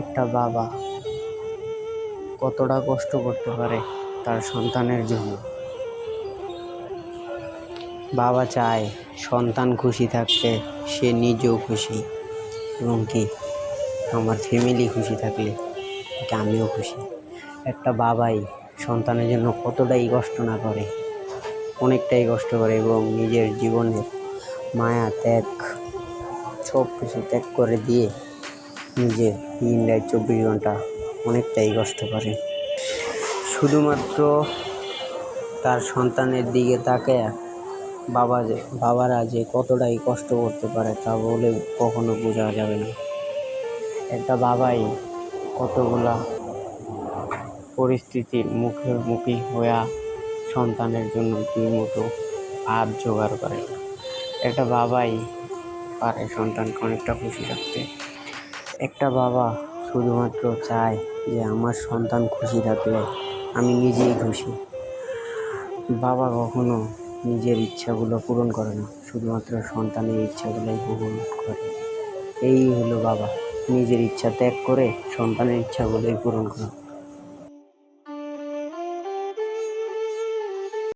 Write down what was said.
একটা বাবা কতটা কষ্ট করতে পারে তার সন্তানের জন্য। বাবা চায় সন্তান খুশি থাকতে সে নিজেও খুশি, এবং কি আমার ফ্যামিলি খুশি থাকলে আমিও খুশি। একটা বাবাই সন্তানের জন্য কতটাই কষ্ট না করে, অনেকটাই কষ্ট করে, এবং নিজের জীবনের মায়া ত্যাগ সব কিছু ত্যাগ করে দিয়ে নিজে দিন রাত 24 ঘন্টা অনেকটাই কষ্ট করে, শুধুমাত্র তার সন্তানের দিকে তাকায়। বাবারা যে কতটাই কষ্ট করতে পারে তা বলে কখনো বোঝা যাবে না। একটা বাবাই কতগুলা পরিস্থিতির মুখোমুখি হয়ে সন্তানের জন্য 2 মুঠো ভাত জোগাড় করে। একটা বাবাই পারে সন্তানকে অনেকটা খুশি রাখতে। একটা বাবা শুধুমাত্র চায় যে আমার সন্তান খুশি থাকলে আমি নিজেই খুশি। বাবা কখনো নিজের ইচ্ছাগুলো পূরণ করে না, শুধুমাত্র সন্তানের ইচ্ছাগুলোই পূরণ করে। এই হলো বাবা, নিজের ইচ্ছা ত্যাগ করে সন্তানের ইচ্ছাগুলোই পূরণ করে।